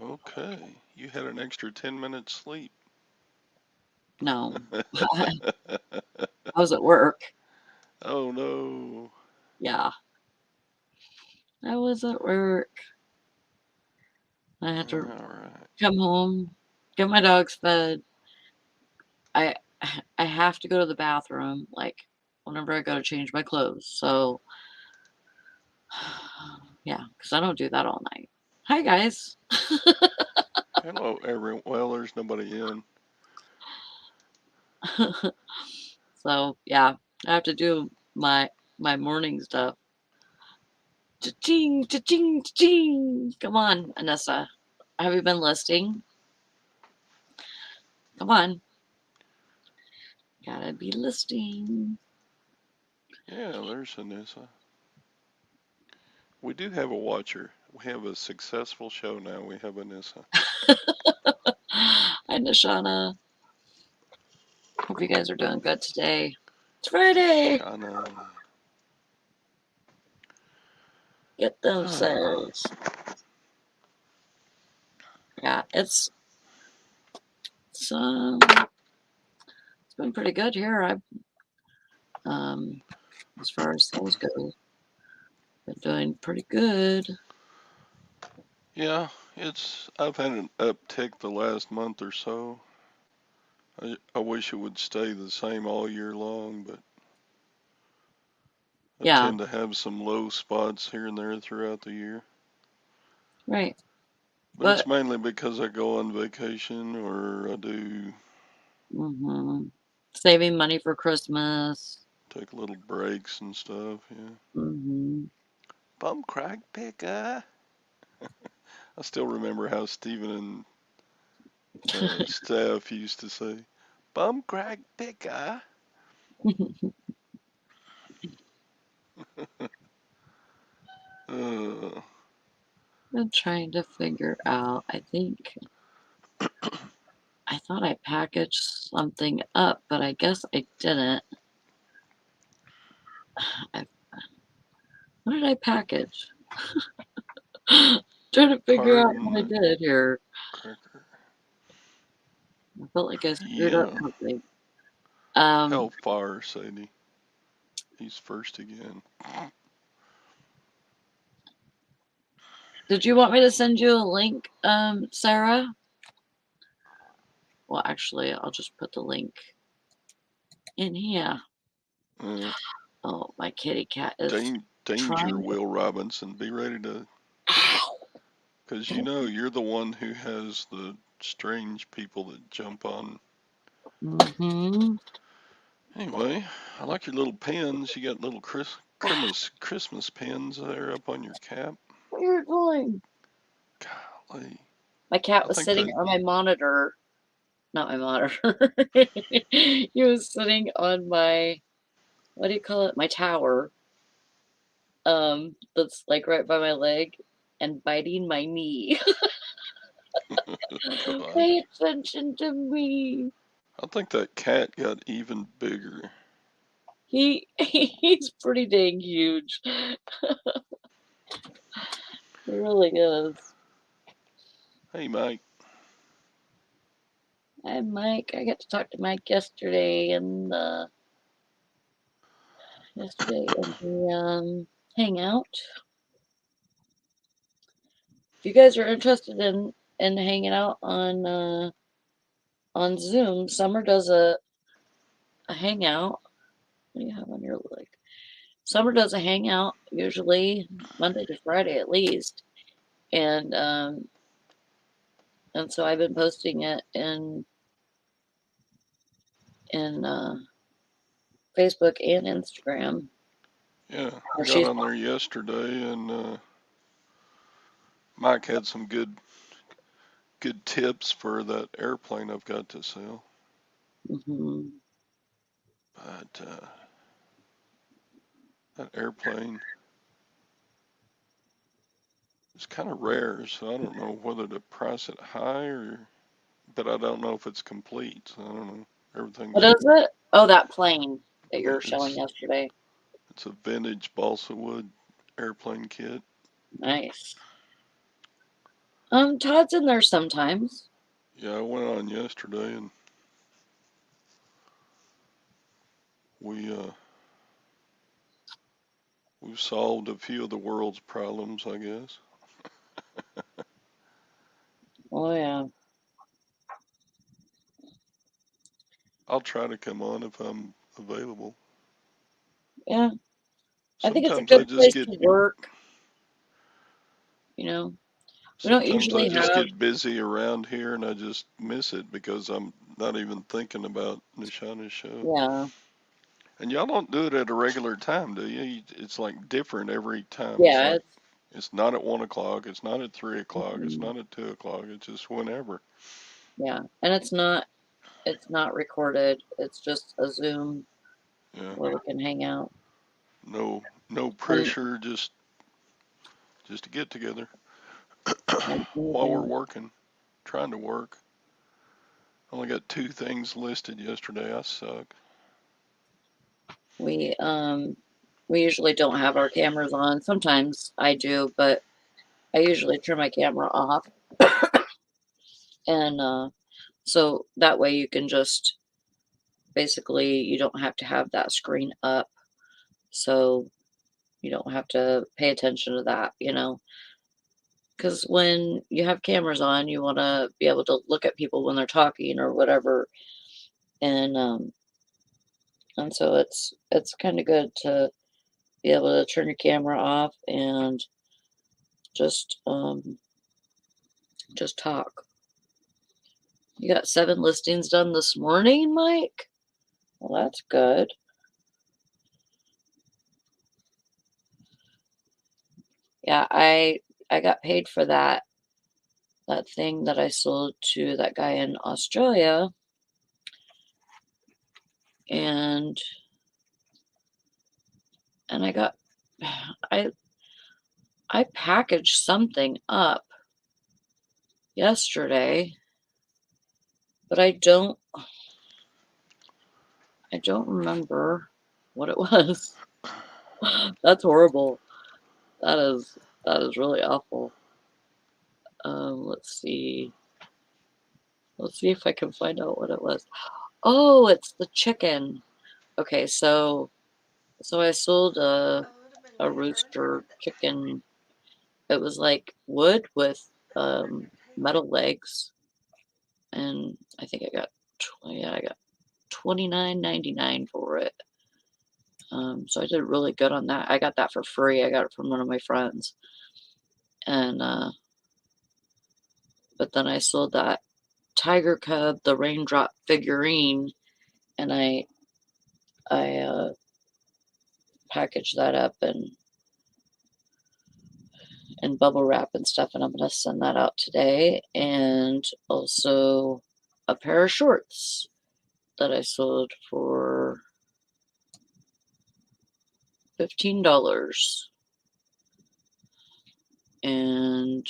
Okay. You had an extra 10 minutes sleep. No. I was at work. Oh no. Yeah. I was at work. I had to Alright. come home, get my dogs fed. I I have to go to the bathroom, like, whenever I go to change my clothes, so yeah, because I don't do that all night. Hi, guys. Hello, everyone. Well, there's nobody in. So, yeah, I have to do my morning stuff. Cha-ching, cha-ching, cha-ching. Come on, Anessa. Have you been listing? Come on. Gotta be listing. Yeah, there's Anissa. We do have a watcher. We have a successful show now. We have Anissa. Hi, Nishana. Hope you guys are doing good today. It's Friday. Shana. Get those sales. Yeah, it's it's been pretty good here. I've as far as sales go, been doing pretty good. Yeah, I've had an uptick the last month or so. I wish it would stay the same all year long, but I Yeah, tend to have some low spots here and there throughout the year. right. But it's But mainly because I go on vacation or I do hmm saving money for Christmas. take little breaks and stuff. Yeah. hmm Bum crack picker. I still remember how Stephen and Steph used to say, "Bum crack picker." Uh, I'm trying to figure out. I thought I packaged something up, but I guess I didn't. I, what did I package? Trying to figure out what I pardon, did here. cracker. I felt like I screwed up Yeah. something. Um, Hellfire, Sadie. He's first again. did you want me to send you a link, Sarah? Well, actually, I'll just put the link in here. Uh, Oh, my kitty cat is danger, trying to. Will Robinson. Be ready to, Ow! because you know you're the one who has the strange people that jump on. Mm-hmm. Anyway, I like your little pins. You got little Christmas pins there up on your cap. What are you doing? Golly, My cat I was think sitting that. on my monitor. Not my monitor. He was sitting on my, what do you call it? My tower. That's like right by my leg and biting my knee. God, Pay attention to me. I think that cat got even bigger. He's pretty dang huge. He really is. Hey, Mike. Hi, Mike. I got to talk to Mike yesterday in the hangout. If you guys are interested in hanging out on Zoom, Summer does a hangout. What do you have on your leg? Summer does a hangout usually Monday to Friday at least, and so I've been posting it in Facebook and Instagram. Yeah, I Or got she's on there yesterday, and Mike had some good tips for that airplane I've got to sell. mhm. But that airplane is kind of rare, so I don't know whether to price it high or. But I don't know if it's complete. So I don't know. What Everything's is it? Oh, that plane that you were showing it's yesterday. it's a vintage balsa wood airplane kit. Nice. Todd's in there sometimes. Yeah, I went on yesterday and we we've solved a few of the world's problems, I guess. Oh yeah. I'll try to come on if I'm available. Yeah. I think it's a Sometimes I good just place get to work. You know, we don't sometimes I usually just have. get busy around here and I just miss it because I'm not even thinking about Nishana's show. Yeah. And y'all don't do it at a regular time, do you? It's like different every time. It's Yeah. like it's not at 1 o'clock. It's not at 3 o'clock. It's Mhm. not at 2 o'clock. It's just whenever. Yeah. And it's not. It's not recorded. It's just a Zoom Yeah. where we can hang out. No And pressure. Just to get together that's while we're amazing. working, trying to work. Only got 2 things listed yesterday. I suck. We we usually don't have our cameras on. Sometimes I do, but I usually turn my camera off, and so that way you can just basically you don't have to have that screen up, so you don't have to pay attention to that, because when you have cameras on, you want to be able to look at people when they're talking or whatever, and so it's kind of good to be able to turn your camera off and just um just talk. You got 7 listings done this morning, Mike? Well, that's good. Yeah, I got paid for that thing that I sold to that guy in Australia, and I got I I packaged something up yesterday, but I don't remember what it was. That's horrible. That is really awful. Let's see. Let's see if I can find out what it was. Oh, it's the chicken. Okay, so I sold a rooster chicken. It was like wood with metal legs, and I think I got 29.99 for it. So I did really good on that. I got that for free. I got it from one of my friends, and but then I sold that tiger cub, the raindrop figurine, and I packaged that up and bubble wrap and stuff, and I'm gonna send that out today. And also a pair of shorts that I sold for $15. And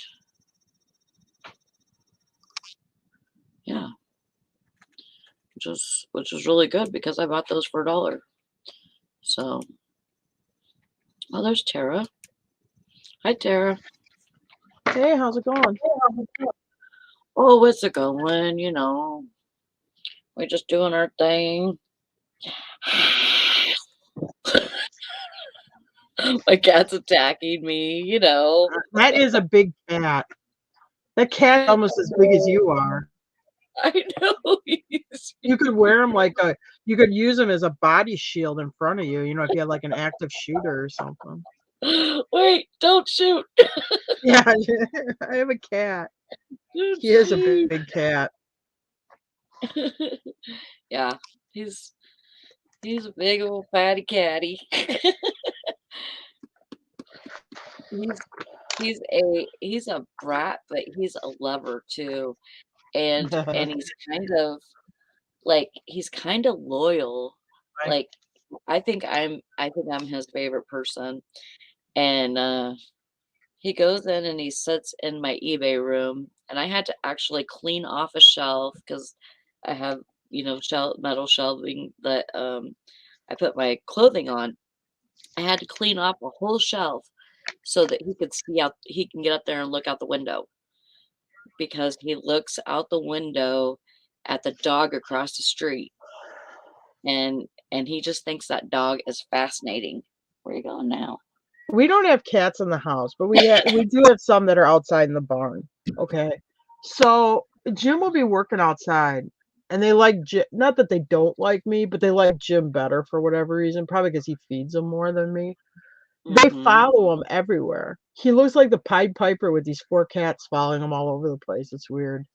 yeah, which is really good because I bought those for $1. So, oh, there's Tara. Hi, Tara. Hey, how's it going? Oh, what's it going? We're just doing our thing. My cat's attacking me. That is a big cat. That cat's almost as big as you are. I know. You could wear him you could use him as a body shield in front of you, if you had like an active shooter or something. Wait, don't shoot. Yeah, I have a cat. He is a big cat. Yeah, he's a big old fatty catty. he's he's a brat, but he's a lover too, and he's kind of loyal. Right. Like I think I'm his favorite person, and he goes in and he sits in my eBay room, and I had to actually clean off a shelf because I have metal shelving that I put my clothing on. I had to clean off a whole shelf so that he can get up there and look out the window. because he looks out the window at the dog across the street, and he just thinks that dog is fascinating. Where are you going now? We don't have cats in the house, but we do have some that are outside in the barn. Okay. So Jim will be working outside, and they like Jim. Not that they don't like me, but they like Jim better for whatever reason. Probably because he feeds them more than me. They follow him everywhere. He looks like the Pied Piper with these 4 cats following him all over the place. It's weird.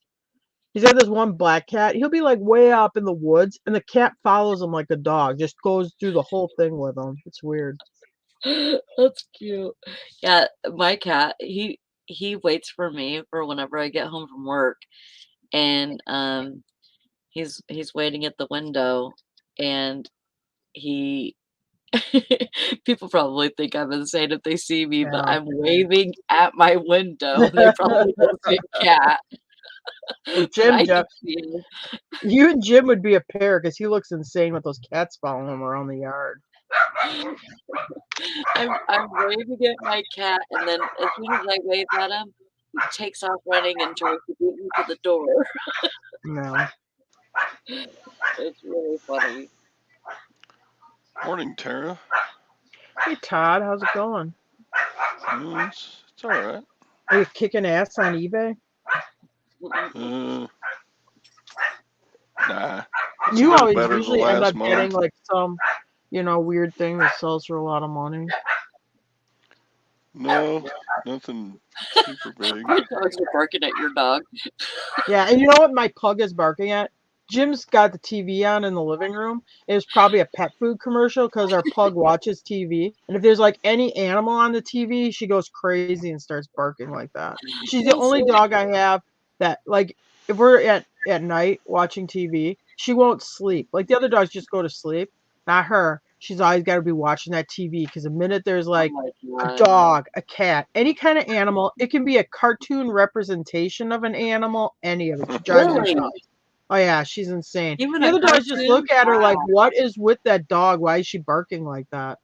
He's got this one black cat. He'll be like way up in the woods, and the cat follows him like a dog. Just goes through the whole thing with him. It's weird. That's cute. Yeah, my cat, he waits for me for whenever I get home from work, and he's waiting at the window, and he people probably think I'm insane if they see me, but Yeah. I'm waving at my window, and they probably don't see a cat. But I Jim, can see him. you and Jim would be a pair because he looks insane with those cats following him around the yard. I'm waving at my cat, and then as soon as I wave at him, he takes off running and tries to beat me to the door. No. It's really funny. Morning, Tara. Hey Todd, how's it going? It's all right. Are you kicking ass on eBay? Nah. It's You a little always better than usually end last up getting month. like some, weird thing that sells for a lot of money. No, nothing super big. Your dogs are barking at your dog. Yeah, and you know what my pug is barking at? Jim's got the TV on in the living room. It was probably a pet food commercial because our pug watches TV. And if there's like any animal on the TV, she goes crazy and starts barking like that. She's the only dog I have that, like, if we're at night watching TV, she won't sleep. Like the other dogs just go to sleep. Not her. She's always got to be watching that TV because the minute there's like a dog, a cat, any kind of animal, it can be a cartoon representation of an animal, any of it. She drives me nuts. Oh yeah, she's insane. Even The a other dogs just cartoon? look at her like, Wow. "What is with that dog? Why is she barking like that?"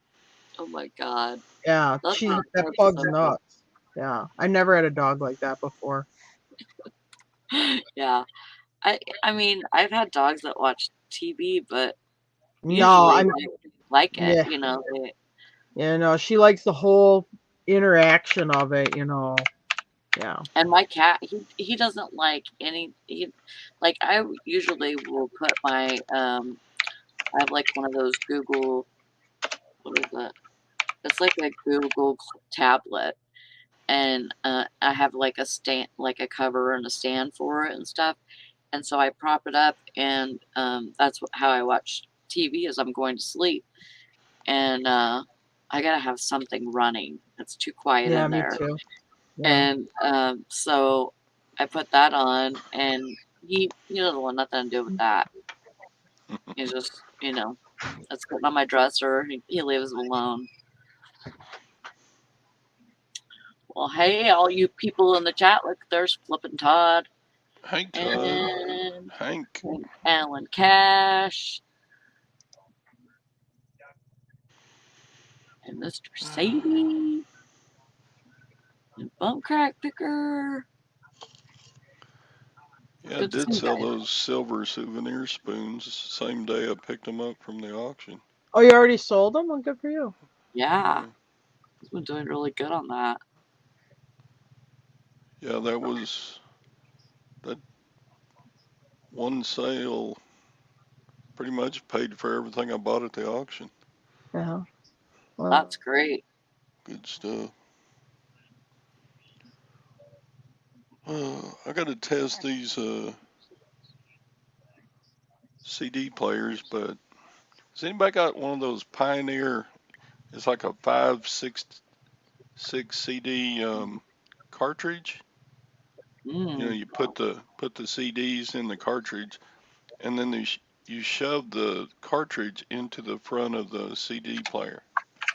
Oh my god. Yeah, That's that pug's nuts. Yeah, I never had a dog like that before. Yeah. I mean, I've had dogs that watch TV, but No, usually I'm they like it, yeah, you know. no, she likes the whole interaction of it, Yeah. And my cat, he doesn't like like I usually will put my I have like one of those Google, what is it? It's like a Google tablet, and I have like a stand, like a cover and a stand for it and stuff. And so I prop it up, and that's how I watch TV as I'm going to sleep. And I gotta have something running. It's too quiet Yeah, in me there. too. Yeah. And so I put that on, and he doesn't want nothing to do with that. He's just, it's sitting on my dresser. He leaves it alone. Well, hey, all you people in the chat, look, there's Flippin' Todd Hey, Todd. and Hank. Alan Cash and Mr. Sadie and Bum Crack Picker. Yeah, I did sell those silver souvenir spoons the same day I picked them up from the auction. Oh, you already sold them? Well, good for you. Yeah. He's been doing really good on that. Yeah, that one sale pretty much paid for everything I bought at the auction. Yeah. Well, That's great. Good stuff. I got to test these CD players, but has anybody got one of those Pioneer? It's like a 5.6 CD cartridge. You put the CDs in the cartridge, and then you shove the cartridge into the front of the CD player.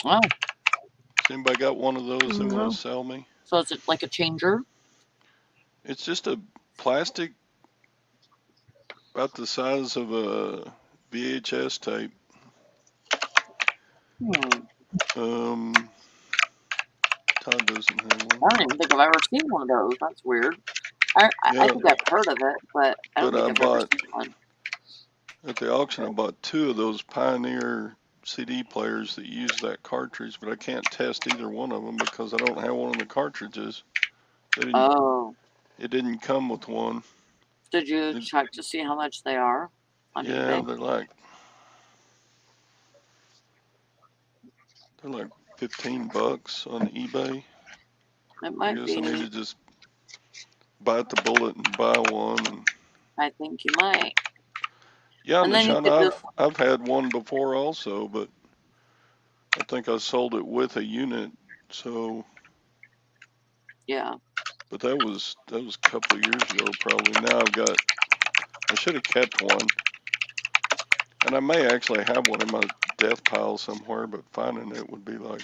Wow. Has anybody got one of those they want to sell me? So is it like a changer? It's just a plastic, about the size of a VHS tape. Todd doesn't have one. I don't even think I've ever seen one of those. That's weird. I Yeah, think I've heard of it, but I don't but think I I've ever bought seen one. at the auction. I bought 2 of those Pioneer CD players that use that cartridge, but I can't test either one of them because I don't have one of the cartridges. They didn't. Oh, It didn't come with one. did you It, check to see how much they are on yeah, eBay? they're like $15 on eBay. It I might guess I need be. to just bite the bullet and buy one. And I think you might. yeah, And then you Nishana, could just, I've had one before also, but I think I sold it with a unit. So, yeah, but that was a couple of years ago probably. Now I should have kept one, and I may actually have one in my death pile somewhere, but finding it would be like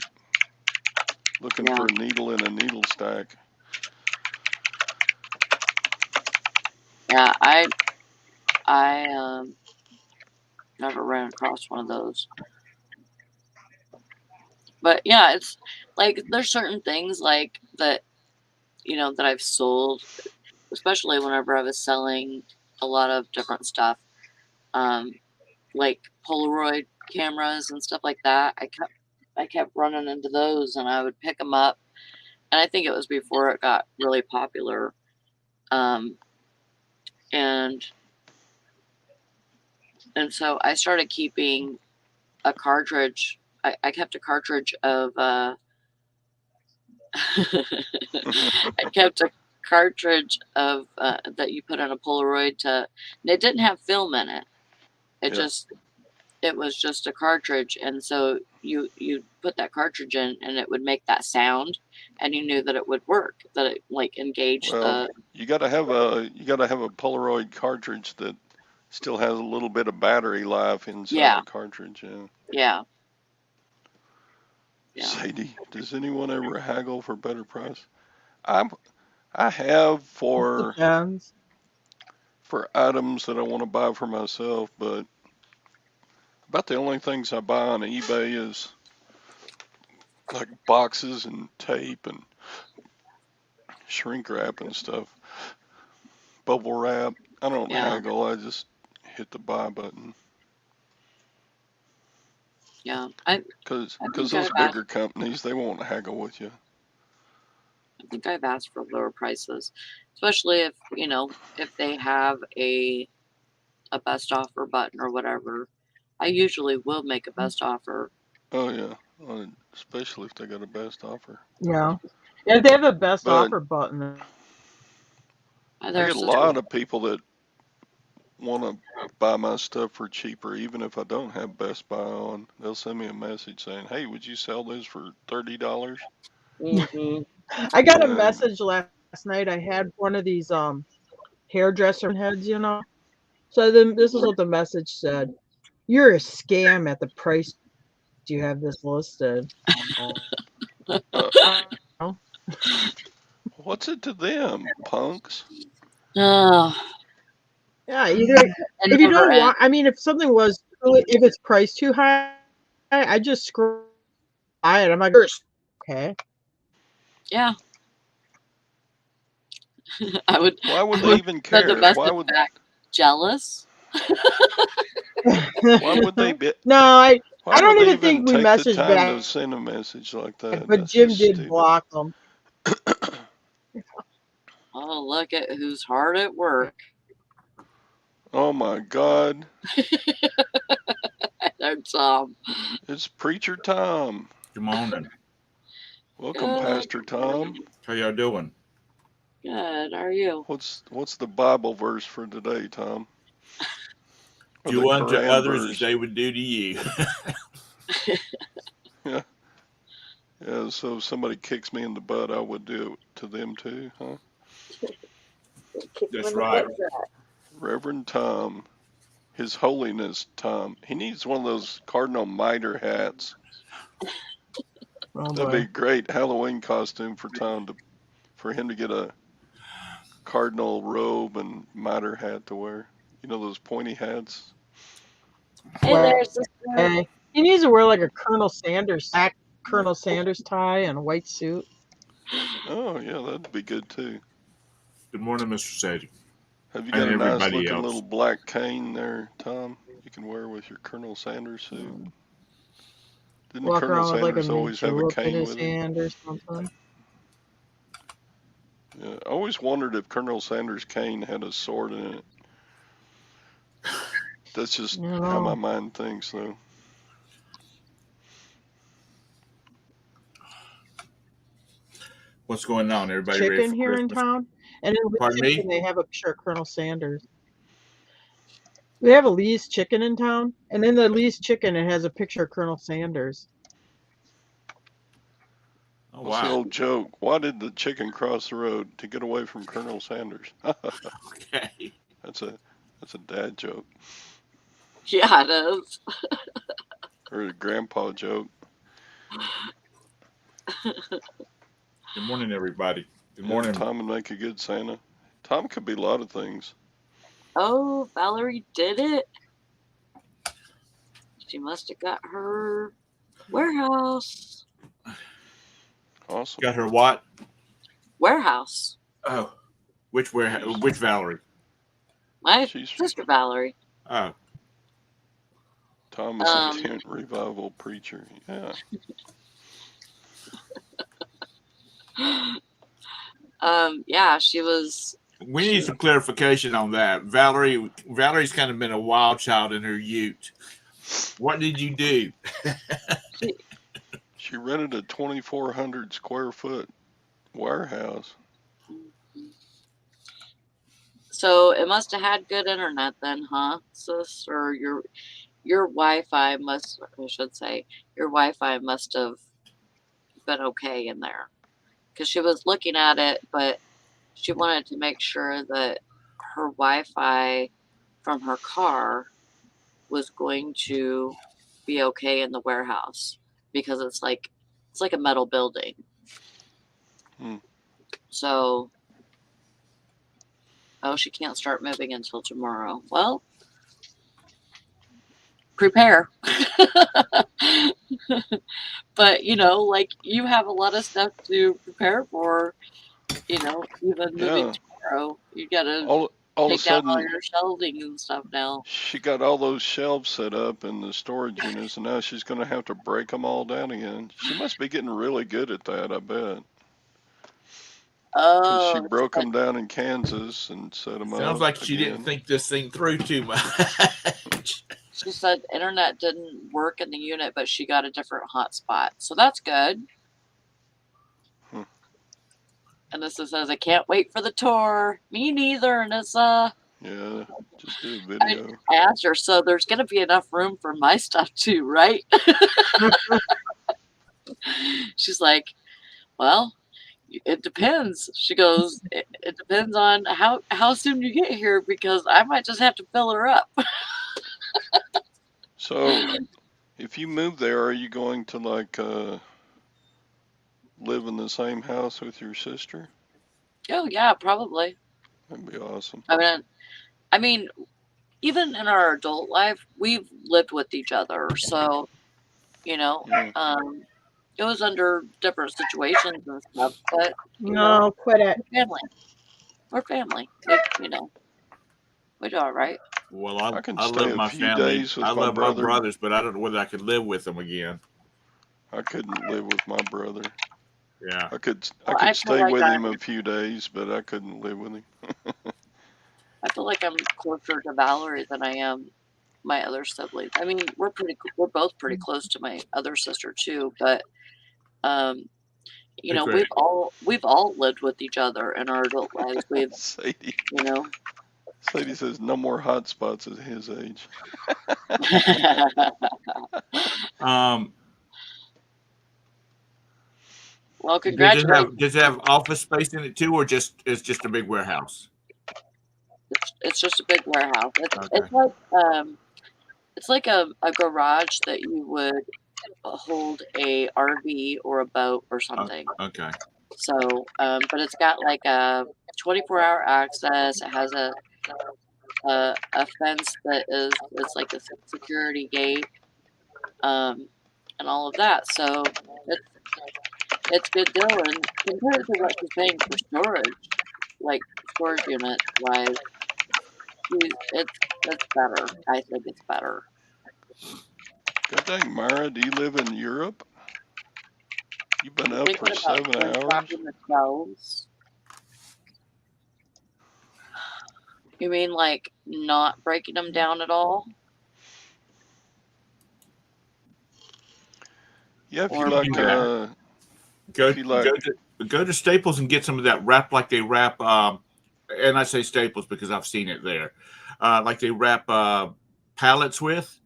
looking yeah, for a needle in a needle stack. yeah. I never ran across one of those. But yeah, it's like there's certain things like that, that I've sold, especially whenever I was selling a lot of different stuff, um, like Polaroid cameras and stuff like that. I kept running into those, and I would pick them up, and I think it was before it got really popular, um, and so I started keeping a cartridge. I kept a cartridge of I kept a cartridge of that you put in a Polaroid to. It didn't have film in it. It Yeah. just it was just a cartridge, and so you put that cartridge in, and it would make that sound, and you knew that it would work, that it like engaged Well, the. you got to have a Polaroid cartridge that still has a little bit of battery life inside Yeah, the cartridge. Yeah. yeah, yeah. Sadie, does anyone ever haggle for better price? I'm I have Depends. for items that I want to buy for myself, but about the only things I buy on eBay is like boxes and tape and shrink wrap and stuff. Bubble wrap. I don't Yeah, haggle. I just hit the buy button yeah. I because I cause think those I've asked bigger companies they won't haggle with you. I think I've asked for lower prices, especially if they have a best offer button or whatever. I usually will make a best offer. Oh yeah, especially if they got a best offer. Yeah. If they have a best But offer button, I get There's a such lot of people that want to buy my stuff for cheaper, even if I don't have Best Buy on. They'll send me a message saying, "Hey, would you sell this for $30?" hmm I got a And message last night. I had one of these hairdresser heads, So then this is what the message said. You're a scam at the price you have this listed. uh, Oh. what's it to them, punks? Oh, Yeah, either and if you never don't end. want, I mean, if something was if it's priced too high, I just scroll by it. I'm like, okay, Yeah, I would Why would I they would even send a care? message back. Jealous? Why would they be? no, I Why would don't they even even think we take the messaged time to back, send a message like that? but That's just Jim did stupid. block them. Oh, look at who's hard at work. Oh my God, There's Tom. it's Preacher Tom. Good morning. Welcome, Good Pastor Tom. morning. How y'all doing? Good. How are you? What's the Bible verse for today, Tom? Or the Do unto Quran others as verse? they would do to you. Yeah, yeah. So if somebody kicks me in the butt, I would do it to them too, huh? Kick him That's in the right. butt for that. Reverend Tom, His Holiness Tom. He needs one of those cardinal mitre hats. Oh That'd be a boy. great Halloween costume for Tom for him to get a cardinal robe and mitre hat to wear. You know those pointy hats? Hey Way. there, sister. He needs to wear like a Colonel Sanders tie and a white suit. Oh yeah, that'd be good too. Good morning, Mr. Sadie. Have you And got a nice everybody looking else. little black cane there, Tom? You can wear with your Colonel Sanders suit. Didn't Walk Colonel around with like a Sanders mint always have a julep in cane his with him? hand or something. Yeah, I always wondered if Colonel Sanders' cane had a sword in it. That's just I don't how my know. mind thinks, though. What's going on? Everybody ready Chicken for here in Christmas? town, and in Lee's Pardon me? Chicken they have a picture of Colonel Sanders. We have a Lee's Chicken in town, and in the Lee's Chicken it has a picture of Colonel Sanders. Oh, What's the wow. old joke? Why did the chicken cross the road? To get away from Colonel Sanders. Okay. That's a dad joke Yeah, it is. or a grandpa joke. Good morning, everybody. Good Yeah, morning. Tom would make a good Santa. Tom could be a lot of things. Oh, Valerie did it. She must have got her warehouse. Awesome. Got her what? Warehouse. Oh, which Valerie? My She's sister Valerie. Oh, Tom is a tent revival preacher. Yeah. Yeah, she was. we need some clarification on that. Valerie's kind of been a wild child in her youth. What did you do? She rented a 2,400 square foot warehouse. So it must have had good internet then, huh, sis? Or your Wi-Fi must, I should say, your Wi-Fi must have been okay in there. Because she was looking at it, but she wanted to make sure that her Wi-Fi from her car was going to be okay in the warehouse because it's like a metal building. So, she can't start moving until tomorrow. Well, prepare. But like you have a lot of stuff to prepare for, even moving tomorrow. You gotta all of a take down all sudden, your shelving and stuff now. she got all those shelves set up in the storage units, and now she's going to have to break them all down again. She must be getting really good at that, I bet. Because she broke them down in Kansas and set them up. Sounds like she didn't think this thing through too much. She said internet didn't work in the unit, but she got a different hotspot. So that's good. And this says, I can't wait for the tour. Me neither, Anissa. Yeah, just do a video. I asked her, so there's going to be enough room for my stuff too, right? She's like, well, it depends. She goes, it depends on how soon you get here because I might just have to fill her up. So, if you move there, are you going to live in the same house with your sister? Oh yeah, probably. That'd be awesome. I mean, even in our adult life, we've lived with each other. So, it was under different situations and stuff, but no, quit it. We're family. We do all right. Well, I can I stay love a my few family. days with I my love brother. my brothers, but I don't know whether I could live with them again. I couldn't live with my brother. Yeah. I could Well, stay with him a few days, but I couldn't live with him. I feel like I'm closer to Valerie than I am my other siblings. I mean, we're both pretty close to my other sister too, but we've all lived with each other in our adult lives. We've Sadie. Sadie says no more hot spots at his age. Well, congratulations. Does it have office space in it too, or it's just a big warehouse? It's just a big warehouse. It's like a garage that you would hold a RV or a boat or something. Okay. So, but it's got like a 24-hour access. It has a fence that it's like a security gate, and all of that. So it's good deal. And compared to what you're paying for storage, like storage unit wise, it's better. I think it's better. God dang, Mara, do you live in Europe? You've been up for Thinking about 7 hours? dropping the shelves. You mean like not breaking them down at all? Yeah, if you Or like, Go if you like, go to Staples and get some of that wrap like they wrap. And I say Staples because I've seen it there. Like they wrap pallets with.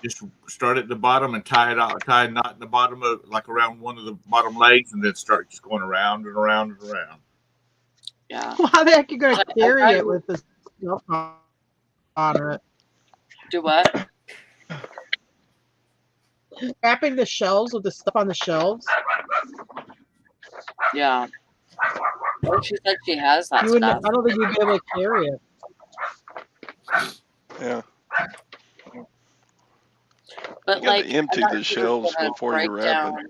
Just start at the bottom and tie a knot in the bottom of like around one of the bottom legs, and then start just going around and around and around. yeah. How the heck are you going to I carry thought it you- with the stuff on it? Do what? Wrapping the shelves with the stuff on the shelves? Yeah. Well, she said she has that You wouldn't. stuff. I don't think you'd be able to carry it. yeah, But you got like, to empty the shelves before you wrap it.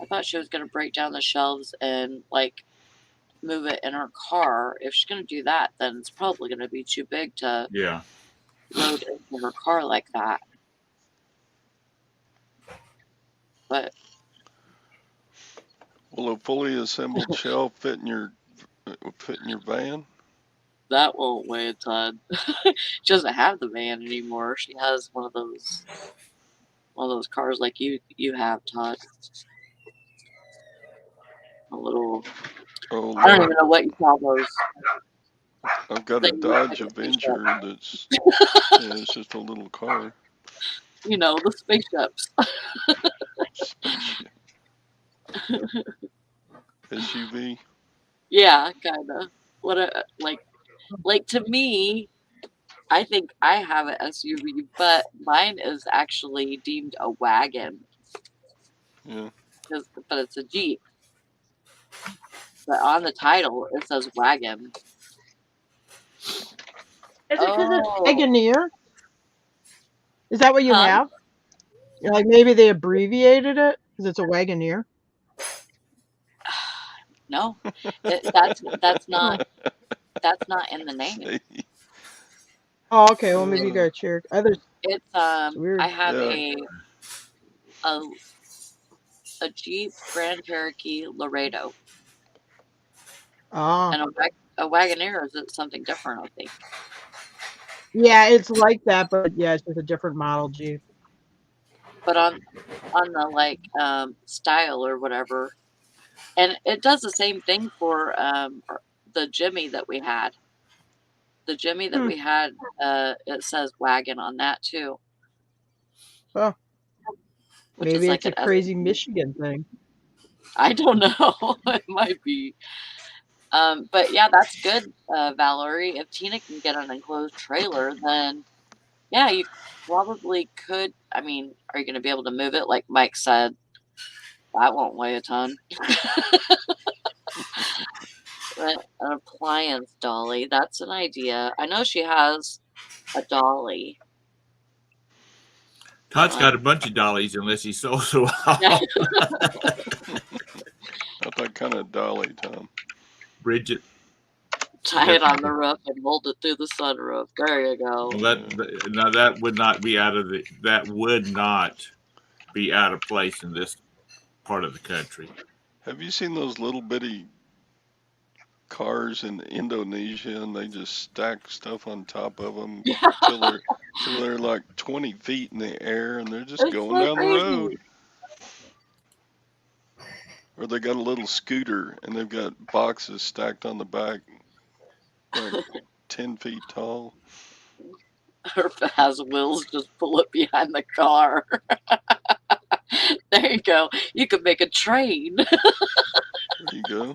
I thought she was gonna break down the shelves and like move it in her car. If she's gonna do that, then it's probably gonna be too big to Yeah. load into her car like that. But Will a fully assembled shelf fit in your van? that won't weigh a ton. She doesn't have the van anymore. She has one of those cars like you have, Todd. A little. Oh, I don't Lord. even know what you call those. I've got a Things Dodge like a Avenger that's it's just a little car. You know, the spaceships. Spaceship. SUV. Yeah, kinda. What a like to me, I think I have an SUV, but mine is actually deemed a wagon. Yeah. But it's a Jeep. But on the title, it says wagon. Is it because it's Oh, Wagoneer? Is that what you huh? have? Like maybe they abbreviated it because it's a Wagoneer. No, that's not in the name. See? Oh, okay. Well, maybe you got a Cherokee. Others. It's It's weird. I have Yeah. a Jeep Grand Cherokee Laredo, Ah, and a Wagoneer is something different, I think. yeah, it's like that, but yeah, it's just a different model Jeep. But on the like style or whatever, and it does the same thing for the Jimmy that we had. The Jimmy that we had, it says wagon on that too. Oh, Which maybe is like it's a an crazy SUV. Michigan thing. I don't know. It might be. But yeah, that's good, Valerie. If Tina can get an enclosed trailer, then yeah, you probably could. I mean, are you going to be able to move it? Like Mike said, that won't weigh a ton. But an appliance dolly, that's an idea. I know she has a dolly. Todd's got a bunch of dollies unless he sold them Yeah. all. Not that kind of dolly, Tom. Bridget. Tie it on the roof and hold it through the sunroof. There you go. Well, that would not be out of place in this part of the country. Have you seen those little bitty cars in Indonesia, and they just stack stuff on top of them till they're like 20 feet in the air, and they're just It's going so down crazy. the road. Or they got a little scooter, and they've got boxes stacked on the back, like 10 feet tall. Or if it has wheels, just pull it behind the car. There you go. You could make a train. There you go.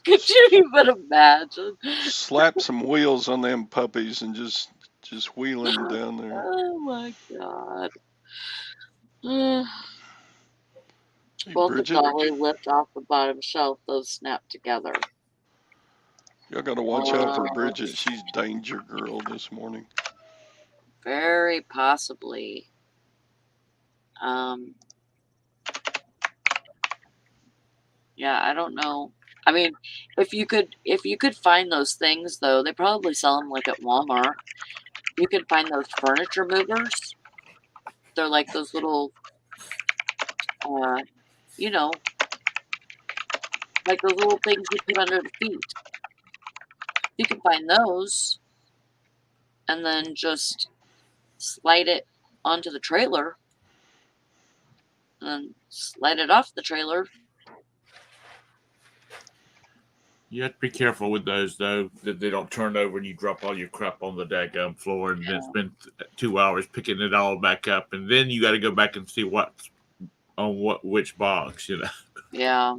Could you even imagine? Slap some wheels on them puppies and just wheel them down there. Oh my god. Hey, Both the Bridget, dolly lift off the bottom shelf, those snap together. y'all got to watch out for Bridget. She's danger girl this morning. Very possibly. Yeah, I don't know. I mean, if you could find those things though, they probably sell them like at Walmart. You could find those furniture movers. They're like those little, you know, like those little things you put under the feet. You can find those, and then just slide it onto the trailer, and then slide it off the trailer. You have to be careful with those, though, that they don't turn over and you drop all your crap on the daggum floor and then spend 2 hours picking it all back up. And then you got to go back and see what's on which box, you know. Yeah.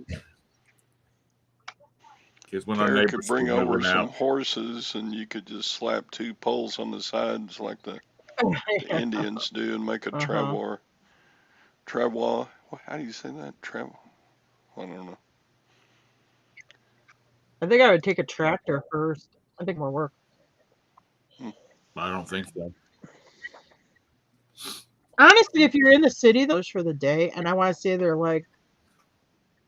Because when our Derek neighbors could bring were over moving some out, horses, and you could just slap 2 poles on the sides like the Indians do, and make a travois. Travois. How do you say that? Travois. I don't know. I think I would take a tractor first. I think more work. I don't think so. Honestly, if you're in the city, those for the day, and I want to say they're like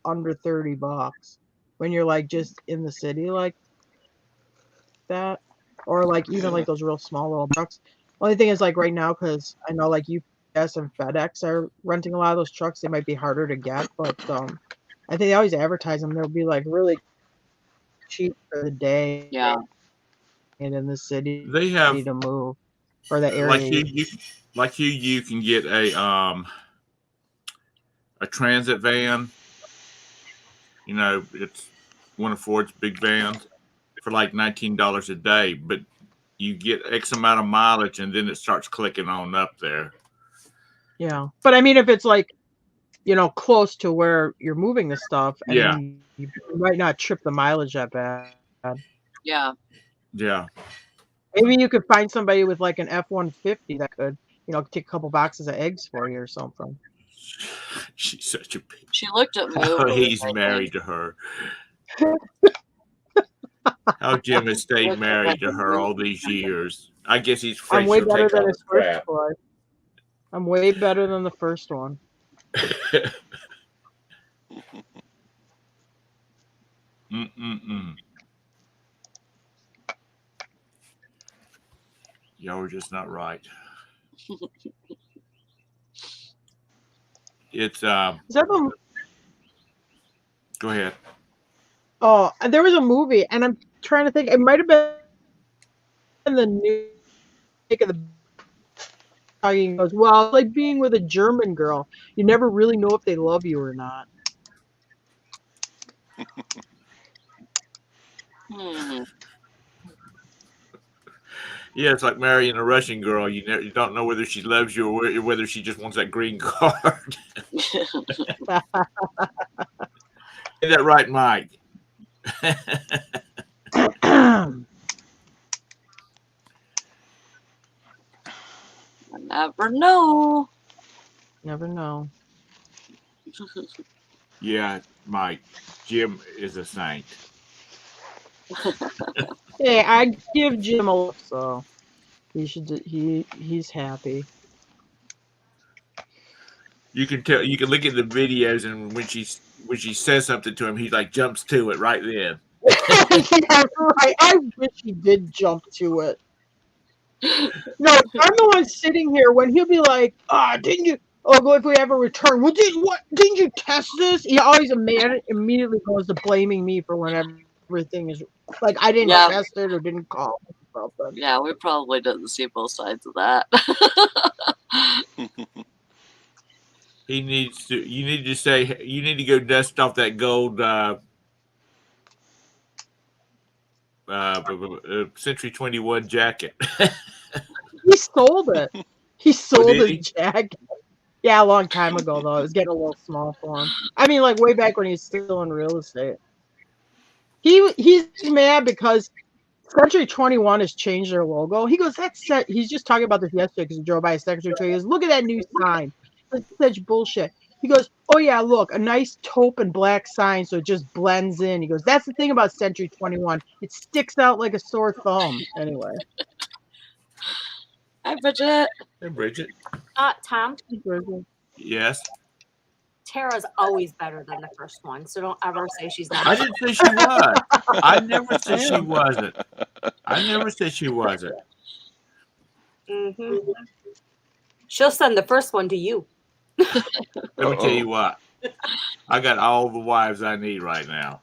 under $30 when you're like just in the city like that, or like even like those real small little trucks. Only thing is like right now, because I know like UPS and FedEx are renting a lot of those trucks, they might be harder to get, but I think they always advertise them. They'll be like really cheap for the day. Yeah. And in the city, They have to move or the area. you can get a transit van. You know, it's one of Ford's big vans for like $19 a day, but you get X amount of mileage and then it starts clicking on up there. Yeah. But I mean, if it's like, close to where you're moving the stuff, I mean, you might not trip the mileage that bad. Yeah. Yeah. Maybe you could find somebody with like an F-150 that could, take a couple boxes of eggs for you or something. She's such a bitch. She looked at movers. Oh, he's married to her. How Jim has stayed married to her all these years. I guess he's afraid I'm way she'll better take all than the his first crap. one. I'm way better than the first one. Y'all were just not right. It's Is that the go ahead. Oh, there was a movie, and I'm trying to think. It might have been the new of the talking goes, well, it's like being with a German girl. You never really know if they love you or not. Yeah, it's like marrying a Russian girl. You don't know whether she loves you or whether she just wants that green card. Is that right, Mike? Never know. Never know. Yeah, Mike. Jim is a saint. Hey, I give Jim a look, so he should. He's happy. You can tell. You can look at the videos, and when she says something to him, he like jumps to it right then. Yeah, right. I wish he did jump to it. No, I'm the one sitting here when he'll be like, didn't you? Oh, if we have a return, well, didn't you test this? He always immediately goes to blaming me for when everything is like I didn't test it or didn't call it or something. Yeah, we probably didn't see both sides of that. He needs to. You need to say. You need to go dust off that gold Century 21 jacket. He sold it. He sold did his jacket. Yeah, a long time ago though. It was getting a little small for him. I mean, like way back when he was still in real estate. He's mad because Century 21 has changed their logo. He goes, that's set. He's just talking about this yesterday because he drove by a Century 21. He goes, look at that new sign. It's such bullshit. He goes, oh yeah, look, a nice taupe and black sign, so it just blends in. He goes, that's the thing about Century 21. It sticks out like a sore thumb. Anyway. Hi, Bridget. Hey, Bridget. Tom. Yes. Tara's always better than the first one, so don't ever say she's not. I didn't say she was. I never said she wasn't. I never said she wasn't. Mm-hmm. She'll send the first one to you. Let me tell you what. I got all the wives I need right now.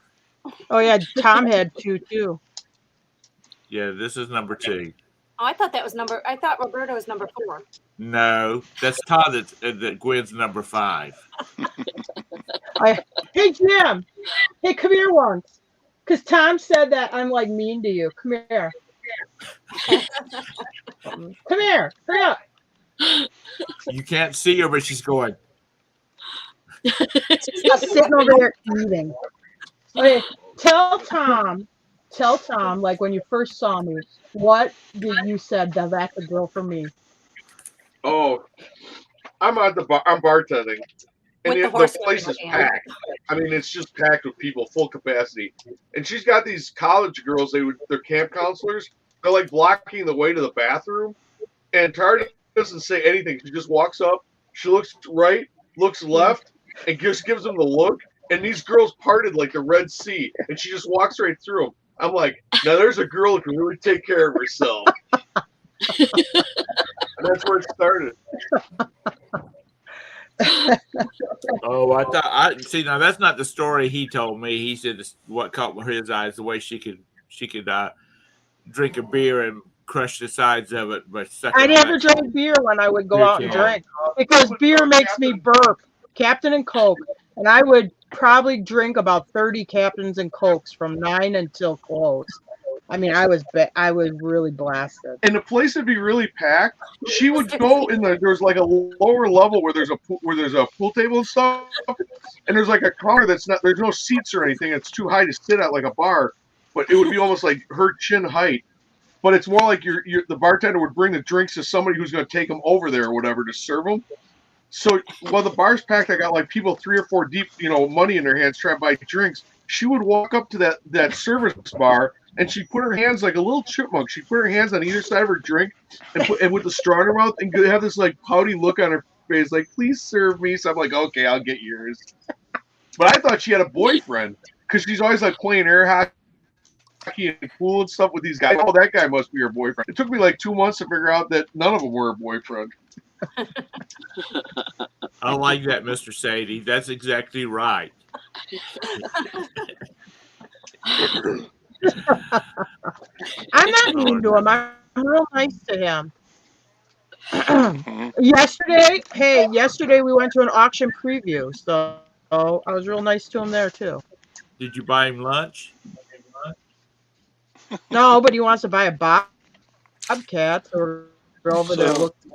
Oh yeah, Tom had 2 too. Yeah, this is number 2. Oh, I thought Roberto was number 4. No, that's Todd. That Gwen's number 5. Hey Jim, hey, come here once. Because Tom said that I'm like mean to you. Come here. Come here. Hurry up. You can't see her, but she's going. She's just sitting over there eating. Okay, tell Tom, like when you first saw me, what did you said that that's a girl for me? Oh, I'm at the bar. I'm bartending, and With the the horse place in is her hand. packed. I mean, it's just packed with people, full capacity. And she's got these college girls. They're camp counselors. They're like blocking the way to the bathroom. And Tara doesn't say anything. She just walks up. She looks right, looks left, and just gives them the look. And these girls parted like the Red Sea, and she just walks right through them. I'm like, now there's a girl who can really take care of herself. And that's where it started. Oh, I see. Now that's not the story he told me. He said what caught his eyes the way she could drink a beer and crush the sides of it, but I never drank beer when I would go Beer out and can. drink because beer makes me burp. Captain and Coke, and I would probably drink about 30 Captains and Cokes from 9 until close. I mean, I was really blasted. And the place would be really packed. She would go in there. There's like a lower level where there's a pool table and stuff, and there's like a counter that's not. There's no seats or anything. It's too high to sit at like a bar, but it would be almost like her chin height. But it's more like the bartender would bring the drinks to somebody who's going to take them over there or whatever to serve them. So while the bar's packed, I got like people 3 or 4 deep, money in their hands trying to buy drinks. She would walk up to that service bar and she put her hands like a little chipmunk. She put her hands on either side of her drink and with the straw in her mouth and have this like pouty look on her face, like, please serve me. So I'm like, okay, I'll get yours. But I thought she had a boyfriend because she's always like playing air hockey and pool and stuff with these guys. Oh, that guy must be her boyfriend. It took me like 2 months to figure out that none of them were her boyfriend. I like that, Mr. Sadie. That's exactly right. I'm not mean to him. I'm real nice to him. Yesterday we went to an auction preview, so I was real nice to him there too. Did you buy him lunch? No, but he wants to buy a bobcat, so we're over there looking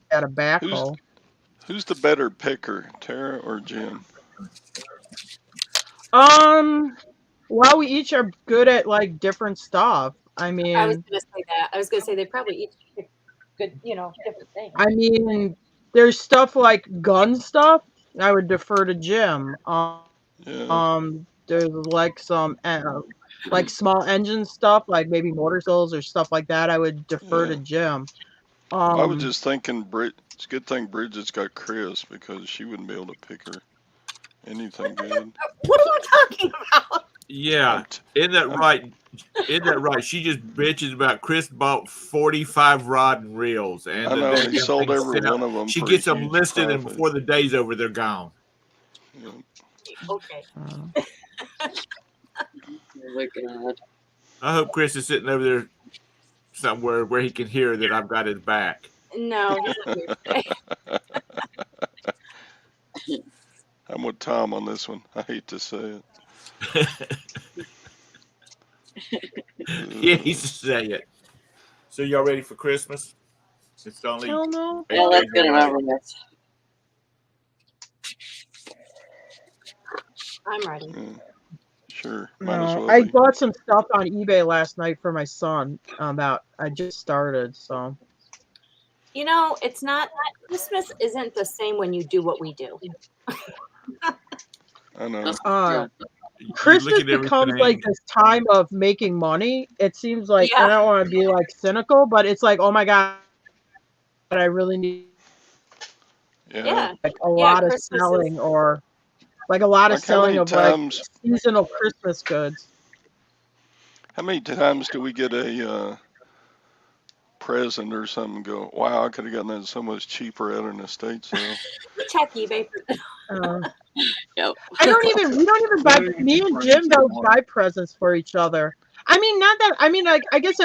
at a backhoe. Who's the better picker, Tara or Jim? Well, we each are good at like different stuff. I mean, I was gonna say that. I was gonna say they probably each pick good, different things. I mean, there's stuff like gun stuff. I would defer to Jim. There's like some like small engine stuff, like maybe motor cells or stuff like that. I would defer to Jim. I was just thinking, it's a good thing Bridget's got Chris because she wouldn't be able to pick her anything good. What are you talking about? Yeah, isn't that right? Isn't that right? She just bitches about Chris bought 45 rod and reels, and I know he sold every one of them. She gets them listed, and before the day's over, they're gone. Yeah. Okay. Oh my God. I hope Chris is sitting over there somewhere where he can hear that I've got his back. No, he's not here today. I'm with Tom on this one. I hate to say it. Yeah, he's to say it. So y'all ready for Christmas? It's only. Hell no. Yeah, let's get it over with. I'm ready. Yeah. Sure. Might as No, well I be. bought some stuff on eBay last night for my son. I just started, so. It's not Christmas isn't the same when you do what we do. I know. That's Uh, true. You Christmas look at becomes everything. like this time of making money. It seems like I Yeah. don't want to be like cynical, but it's like, oh my God, I really need Yeah. like a lot of Christmas selling is, or like a lot of Like how selling many of like times? seasonal Christmas goods. How many times do we get a present or something? And go, wow, I could have gotten that so much cheaper at an estate sale. we check eBay. Uh, Yep. we don't even buy, me and Jim don't buy presents for each other. I mean, not that, I mean, like, I guess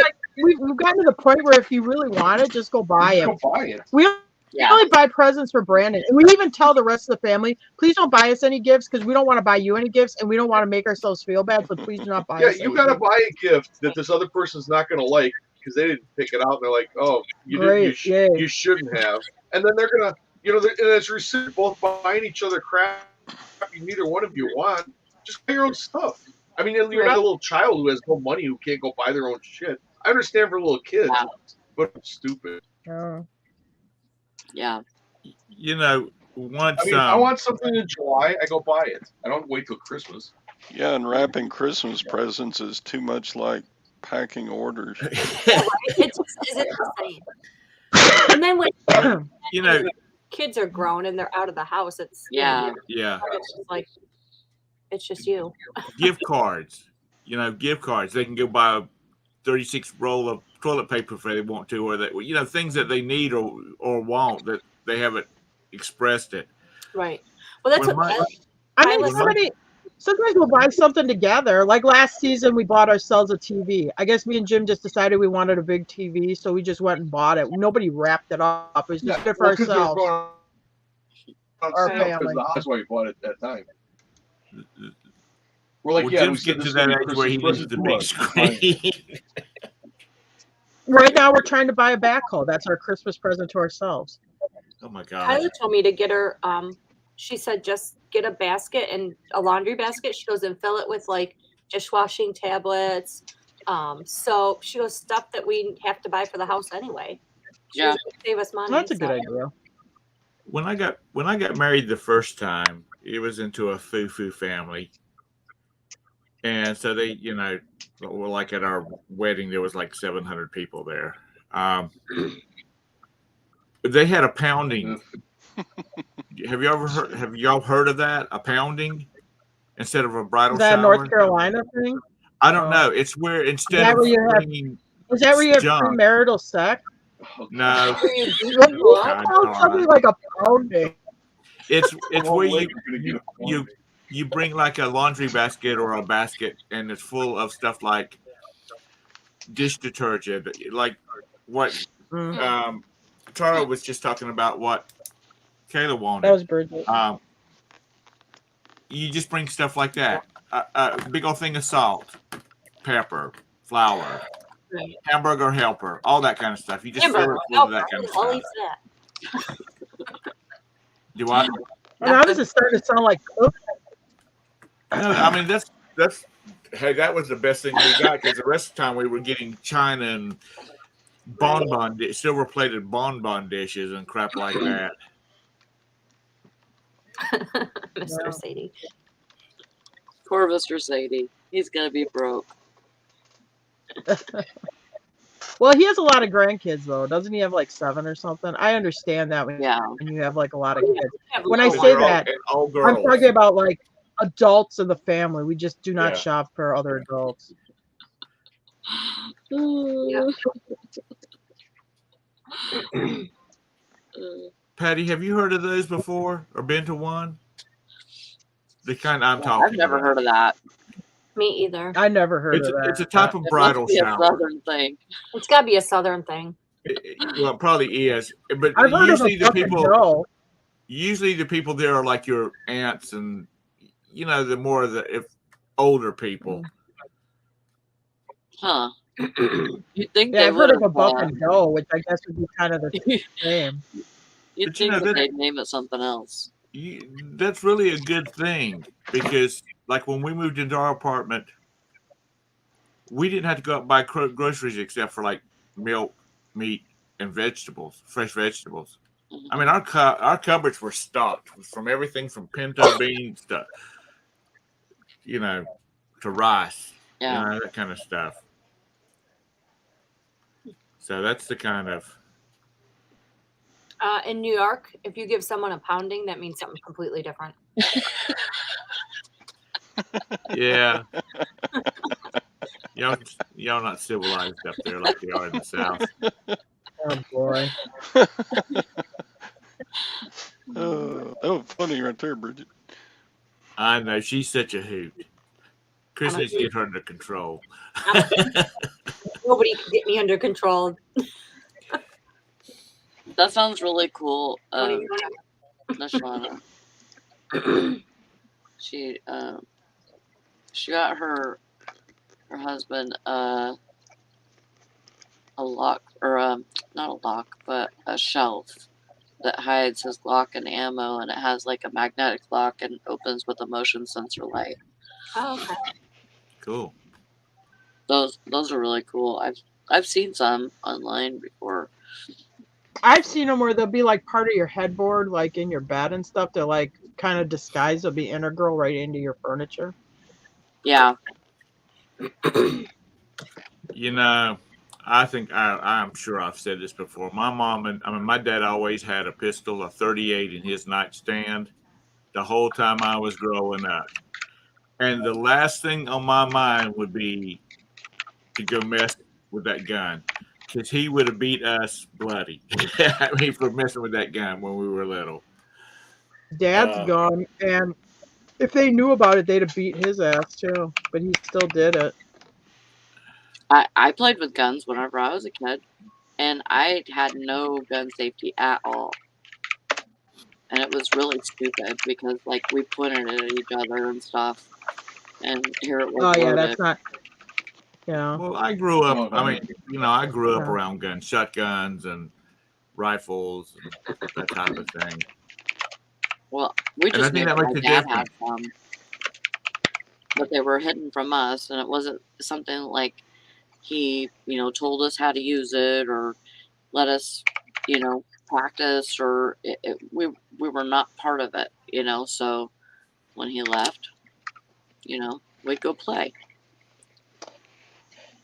we've gotten to the point where if you really want it, just go buy it. Go buy it. We Yeah. only buy presents for Brandon. And we even tell the rest of the family, please don't buy us any gifts because we don't want to buy you any gifts and we don't want to make ourselves feel bad. So please do not buy Yeah, us you any got to gifts. buy a gift that this other person's not going to like because they didn't pick it out. And they're like, oh, you Great, didn't, yay. you shouldn't have. And then they're gonna, and it's received both buying each other crap neither one of you want. Just buy your own stuff. I mean, you're not a little child who has no money who can't go buy their own shit. I understand for little kids, Yeah. but it's stupid. Yeah. You know, once I mean, I want something in July, I go buy it. I don't wait till Christmas. Yeah, and wrapping Christmas presents is too much like packing orders. It just isn't the same. And then when you know, kids are grown and they're out of the house, it's Yeah. yeah, it's just like it's just you. gift cards. You know, gift cards. They can go buy a 36 roll of toilet paper if they want to, or that, you know, things that they need or want that they haven't expressed it. Right. Well, that's When what my- I mean, listen- sometimes we'll buy something together. Like last season, we bought ourselves a TV. I guess me and Jim just decided we wanted a big TV, so we just went and bought it. Nobody wrapped it up. It was just good for ourselves. Our family. That's why we bought it at that time. We're like, well, yeah, Jim's we said getting this to is that gonna be age where he Christmas needs present the big to us. screen. Right now, we're trying to buy a backhoe. That's our Christmas present to ourselves. Oh my gosh. Kyla told me to get her she said just get a basket and a laundry basket. She goes and fill it with like dishwashing tablets, soap. She goes stuff that we have to buy for the house anyway. She goes, save us money. That's a good idea. When I got married the first time, it was into a foo-foo family. And so they, you know, were like at our wedding, there was like 700 people there. They had a pounding. Have y'all heard of that? A pounding instead of a bridal Is that a shower? North Carolina thing? I don't know. It's where instead of bringing Is that where you have junk- premarital sex? No, Sounds something like a pounding. it's where you bring like a laundry basket or a basket and it's full of stuff like dish detergent, like what Tara was just talking about, what Kayla wanted. That was Bridget. You just bring stuff like that. A big old thing of salt, pepper, flour, hamburger helper, all that kind of stuff. You just fill it full of that kind of I'll stuff. eat that. Do I? Now this is starting to sound like cooking. No, I mean that's hey, that was the best thing we got because the rest of the time we were getting china and silver plated bonbon dishes and crap like that. Mr. Sadie. Poor Mr. Sadie. He's gonna be broke. Well, he has a lot of grandkids though. Doesn't he have like 7 or something? I understand that when you have like a lot of kids. When I say that, I'm talking about like adults in the family. We just do not shop for other adults. Patty, have you heard of those before or been to one? The kind I'm talking I've never about. heard of that. Me either. I never heard of that. It's a type of bridal shower. A southern thing. It's got to be a southern thing. Well, it probably is, but I've heard usually of the people, usually the people there are like your aunts and you know the more of the older people. Huh. You'd think Yeah, they I've heard would of a buck and go, which I guess would be kind of the same. You'd But you think know, that they'd name it something else. That's really a good thing because, like, when we moved into our apartment, we didn't have to go out and buy groceries except for like milk, meat, and vegetables, fresh vegetables. I mean, our cupboards were stocked from everything from pinto beans to, you know, to rice, you know, that kind of stuff. So that's the kind of. In New York, if you give someone a pounding, that means something completely different. Yeah. Y'all not civilized up there like they are in the South. Oh boy. That was funny right there, Bridget. I know, she's such a hoot. Chris I'm a needs to get her under control. Nobody can get me under control. That sounds really cool. Don't even- Nashwana. She got her husband a lock, or not a lock, but a shelf that hides his Glock and ammo, and it has like a magnetic lock and opens with a motion sensor light. Oh, okay. Cool. Those are really cool. I've seen some online before. I've seen them where they'll be like part of your headboard, like in your bed and stuff. They're like kind of disguised. They'll be integral right into your furniture. Yeah. You know, I think I'm sure I've said this before. My dad always had a pistol, a 38 in his nightstand the whole time I was growing up. And the last thing on my mind would be to go mess with that gun, because he would have beat us bloody. I mean, for messing with that gun when we were little. Dad's gone, and if they knew about it, they'd have beat his ass too. But he still did it. I played with guns whenever I was a kid, and I had no gun safety at all. And it was really stupid because, like, we pointed it at each other and stuff, and here it was. Oh yeah, loaded. that's not. Yeah. Well, I grew up. I mean, I grew up Yeah. around guns, shotguns, and rifles, and that type of thing. Well, we And I just think knew that that makes my a dad difference. had some, but they were hidden from us, and it wasn't something like he, told us how to use it or let us, practice, or we were not part of it, So when he left, we'd go play.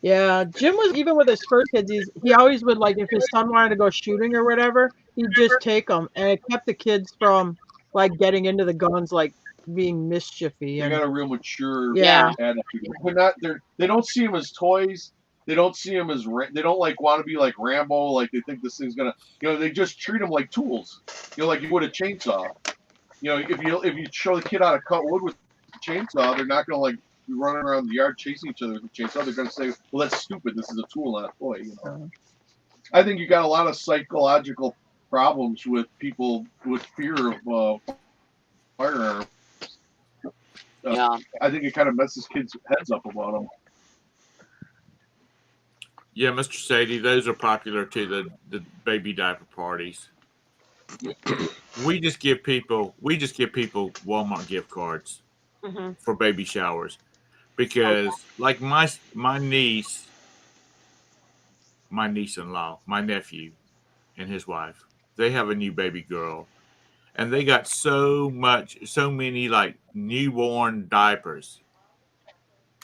Yeah, Jim was even with his first kids. He always would, like, if his son wanted to go shooting or whatever, he'd just take them, and it kept the kids from like getting into the guns, like being mischiefy. They And got a real mature yeah, attitude. They don't see them as toys. They don't see them as they don't like want to be like Rambo. Like they think this thing's gonna. They just treat them like tools. Like you would a chainsaw. If you show the kid how to cut wood with a chainsaw, they're not gonna like be running around the yard chasing each other with a chainsaw. They're gonna say, "Well, that's stupid. This is a tool, not a toy." I think you got a lot of psychological problems with people with fear of firearms. Yeah. I think it kind of messes kids' heads up about them. Yeah, Mr. Sadie, those are popular too. The baby diaper parties. We just give people Walmart gift cards for baby showers, because like my niece-in-law, my nephew and his wife, they have a new baby girl, and they got so many like newborn diapers.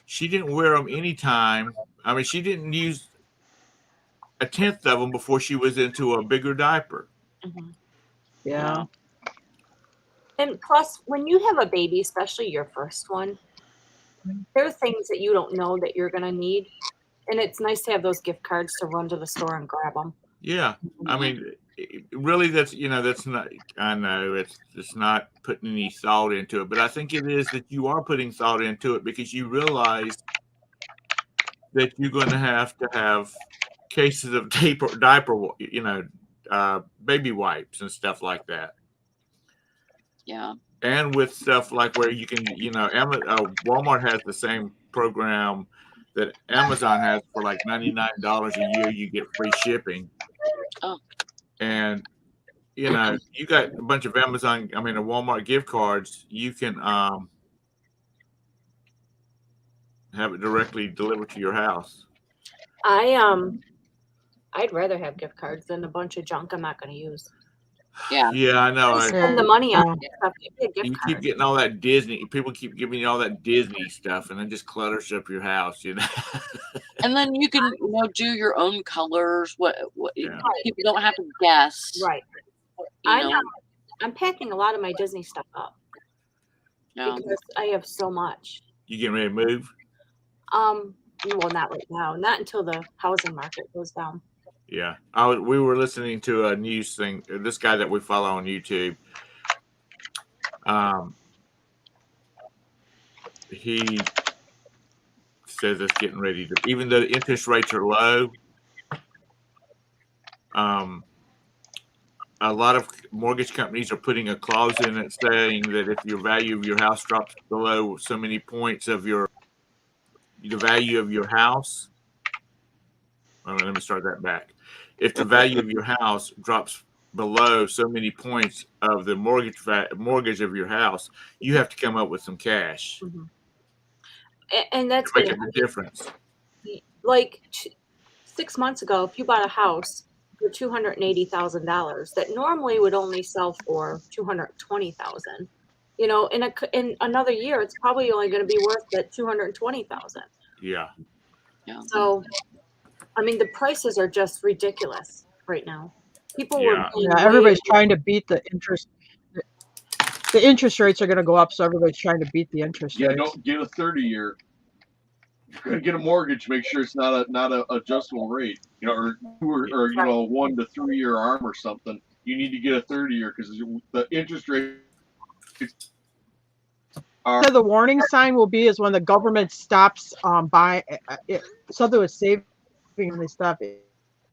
She didn't wear them anytime. I mean, she didn't use a 10th of them before she was into a bigger diaper. Yeah. And plus, when you have a baby, especially your first one, there are things that you don't know that you're going to need. And it's nice to have those gift cards to run to the store and grab them. Yeah. I mean, really, that's not, I know it's not putting any thought into it, but I think it is that you are putting thought into it, because you realize that you're going to have cases of diaper, baby wipes and stuff like that. Yeah. And with stuff like where you can, Walmart has the same program that Amazon has for like $99 a year. You get free shipping. Oh. And, you got a bunch of Walmart gift cards. You can have it directly delivered to your house. I'd rather have gift cards than a bunch of junk I'm not going to use. Yeah. Yeah, I know. Spend the money on stuff. You keep getting all that Disney. People keep giving you all that Disney stuff, and then just clutters up your house, And then you can, do your own colors. What Yeah. people don't have to guess. Right. I'm packing a lot of my Disney stuff up because I have so much. You getting ready to move? Well, not right now. Not until the housing market goes down. Yeah. We were listening to a news thing. This guy that we follow on YouTube, he says it's getting ready to, even though the interest rates are low, a lot of mortgage companies are putting a clause in it saying that if your value of your house drops below so many points of the value of your house, let me start that back. If the value of your house drops below so many points of the mortgage of your house, you have to come up with some cash. Mm-hmm. And that's to make a difference. Like 6 months ago, if you bought a house for $280,000 that normally would only sell for $220,000, in another year it's probably only going to be worth that $220,000. Yeah. So, I mean, the prices are just ridiculous right now. Everybody's trying to beat the interest. The interest rates are going to go up, so everybody's trying to beat the interest rates. Yeah, don't get a 30-year. You're going to get a mortgage. Make sure it's not a adjustable rate, or 1 to 3 year ARM or something. You need to get a 30-year because the interest rate. So the warning sign will be is when the government stops buying something with saving and they stop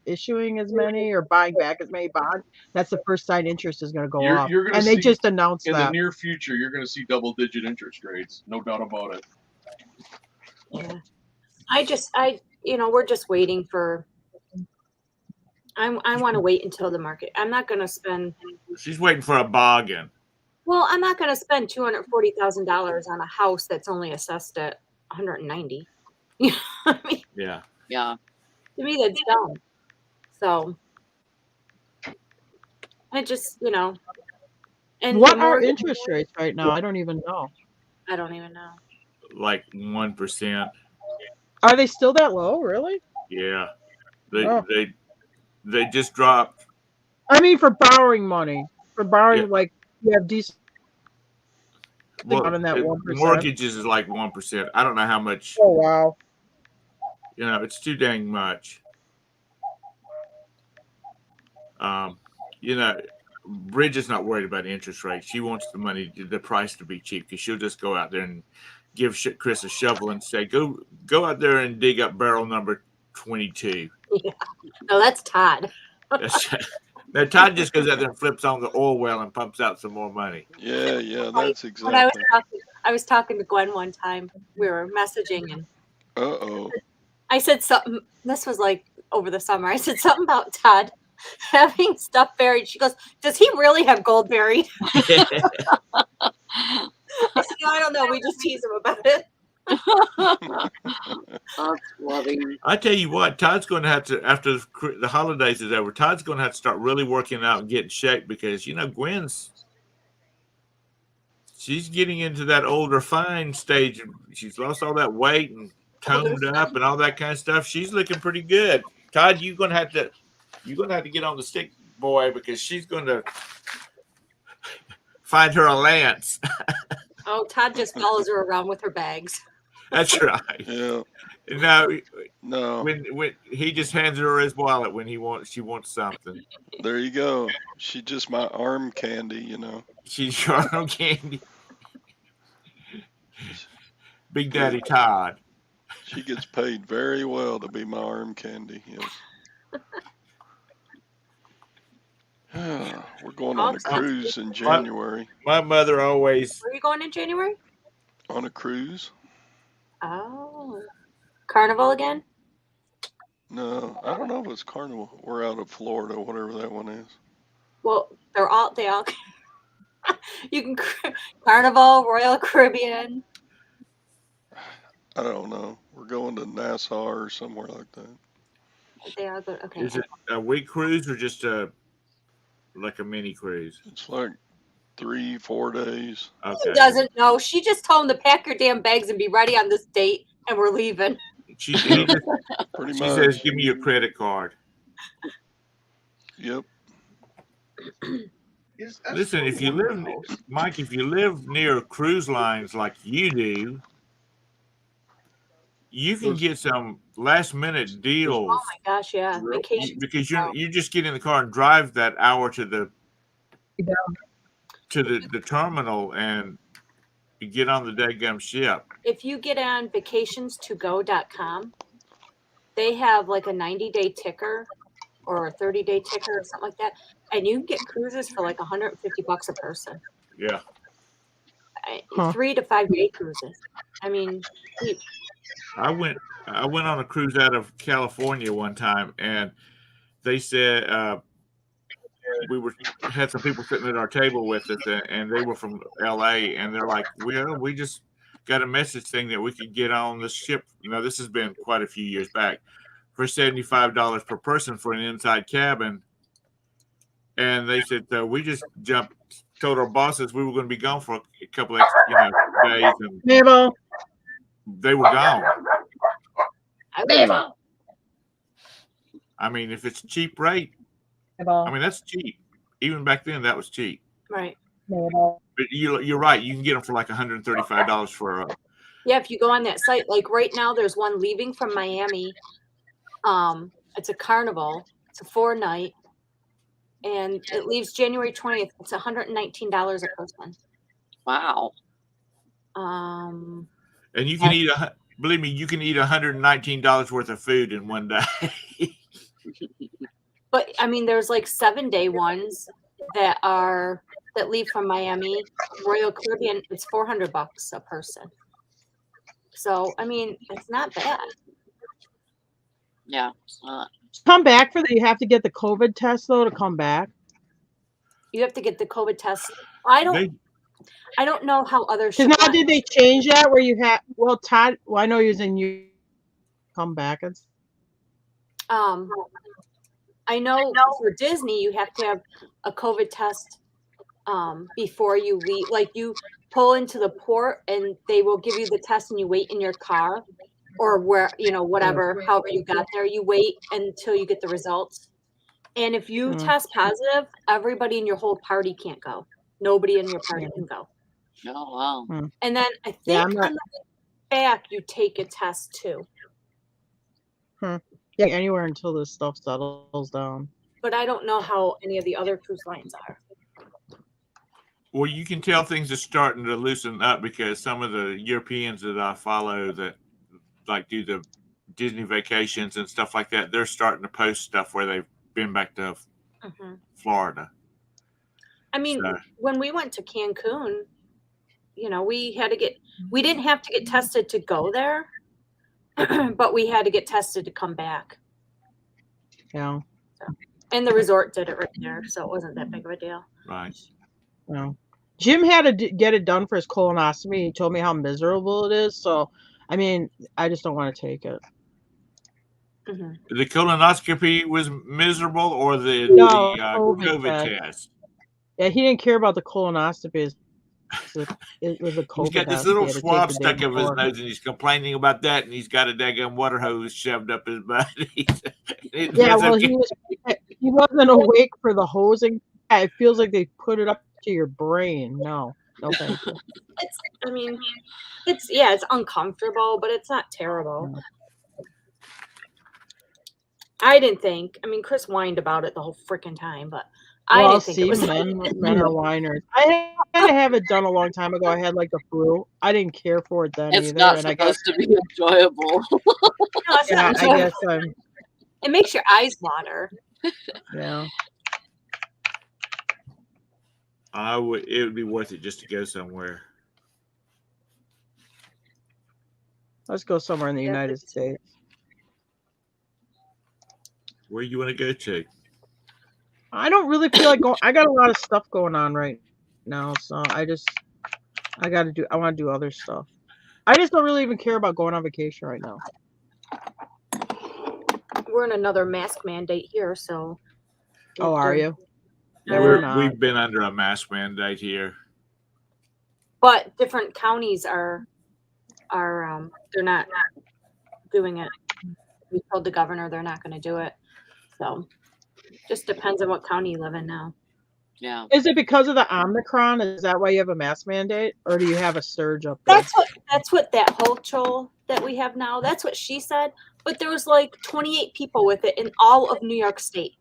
issuing as many or buying back as many bonds. That's the first sign interest is going to go up. And they just announced that in the near future you're going to see double-digit interest rates, no doubt about it. Yeah, we're just waiting for. I want to wait until the market. I'm not going to spend. She's waiting for a bargain. Well, I'm not going to spend $240,000 on a house that's only assessed at $190,000. You know what I mean? Yeah. Yeah. To me, that's dumb. So, I just, And what are interest rates right now? I don't even know. I don't even know. Like 1%. Are they still that low? Really? Yeah. They just dropped. I mean, for borrowing money, like you have decent. On that 1%. Mortgages is like 1%. I don't know how much. Oh wow! It's too dang much. Bridget's not worried about interest rates. She wants the price to be cheap because she'll just go out there and give Chris a shovel and say, "Go out there and dig up barrel number 22." Yeah. No, that's Todd. Now Todd just goes out there and flips on the oil well and pumps out some more money. Yeah, that's exactly. When I was talking to Gwen one time. We were messaging and. I said something. This was like over the summer. I said something about Todd having stuff buried. She goes, "Does he really have gold buried?" I said, "No, I don't know. We just tease him about it." That's funny. I tell you what, Todd's going to have to, after the holidays is over, Todd's going to have to start really working out and getting shape because, she's getting into that older fine stage. She's lost all that weight and toned up and all that kind of stuff. She's looking pretty good. Todd, you're going to have to get on the stick, boy, because she's going to find her a lance. Oh, Todd just follows her around with her bags. That's right. Yeah. No. When he just hands her his wallet when she wants something. There you go. She's just my arm candy, She's your arm candy. Big Daddy Todd. She gets paid very well to be my arm candy. Yes. We're going on a cruise in January. My mother always. Where are you going in January? On a cruise. Oh, Carnival again? No, I don't know if it's Carnival. We're out of Florida, whatever that one is. Well, they all. You can Carnival, Royal Caribbean. I don't know. We're going to Nassau or somewhere like that. They are good. Okay. Is it a week cruise or just like a mini cruise? It's like 3-4 days. Okay. She doesn't know. She just told him to pack your damn bags and be ready on this date, and we're leaving. She says, "Give me your credit card." Yep. Listen, if you live, Mike, if you live near cruise lines like you do, you can get some last minute deals. Oh my gosh, yeah, vacation because you just get in the car and drive that hour to the terminal and you get on the daggum ship. If you get on vacations2go.com, they have like a 90-day ticker or a 30-day ticker or something like that, and you can get cruises for like $150 a person. Yeah. 3 to 5 day cruises. I mean, I went on a cruise out of California one time, and they said we had some people sitting at our table with us, and they were from LA, and they're like, well, we just got a message saying that we could get on the ship. Now, this has been quite a few years back, for $75 per person for an inside cabin. And they said, we just told our bosses we were going to be gone for a couple extra, days, and they were gone. I mean, if it's a cheap rate, I mean, that's cheap. Even back then, that was cheap. Right. But you're right. You can get them for like $135 for yeah, if you go on that site, like right now, there's one leaving from Miami. It's a Carnival. It's a 4-night, and it leaves January 20th. It's $119 a person. Wow. And you can eat believe me, you can eat $119 worth of food in one day. But I mean, there's like 7-day ones that leave from Miami, Royal Caribbean. It's $400 a person. So I mean, it's not bad. Yeah, it's not. Come back for that. You have to get the COVID test though to come back. You have to get the COVID test. I don't know how others. Because now did they change that where you had? Well, Todd. Well, I know he was in you. Come back. I know for Disney you have to have a COVID test before you leave. Like you pull into the port and they will give you the test and you wait in your car or where, whatever, however you got there, you wait until you get the results. And if you test positive, everybody in your whole party can't go. Nobody in your party can go. Oh, wow. And then I think on the back you take a test too. Yeah, anywhere until this stuff settles down. But I don't know how any of the other cruise lines are. Well, you can tell things are starting to loosen up because some of the Europeans that I follow that like do the Disney vacations and stuff like that, they're starting to post stuff where they've been back to Florida. I mean, when we went to Cancun, we didn't have to get tested to go there, but we had to get tested to come back. Yeah. And the resort did it right there, so it wasn't that big of a deal. Right. Yeah. Jim had to get it done for his colonoscopy. He told me how miserable it is. So, I mean, I just don't want to take it. The colonoscopy was miserable, or the COVID test? Yeah, he didn't care about the colonoscopy. It was a COVID. He's got this little swab stuck up his nose, and he's complaining about that, and he's got a daggum water hose shoved up his butt. Yeah, well, he wasn't awake for the hosing. Yeah, it feels like they put it up to your brain. No thank you. It's uncomfortable, but it's not terrible. No. I didn't think. I mean, Chris whined about it the whole freaking time, but I didn't think it was. Men are whiners. I had to have it done a long time ago. I had like the flu. I didn't care for it then. It's not supposed to be enjoyable. No, it's not enjoyable. I guess it makes your eyes water. Yeah. It would be worth it just to go somewhere. Let's go somewhere in the United States. Where you want to go to? I don't really feel like going. I got a lot of stuff going on right now, so I want to do other stuff. I just don't really even care about going on vacation right now. We're in another mask mandate here, so. Oh, are you? Yeah, we've been under a mask mandate here. But different counties are they're not doing it. We told the governor they're not going to do it. So just depends on what county you live in now. Yeah. Is it because of the Omicron? Is that why you have a mask mandate, or do you have a surge up there? That's what that hotel that we have now. That's what she said. But there was like 28 people with it in all of New York State.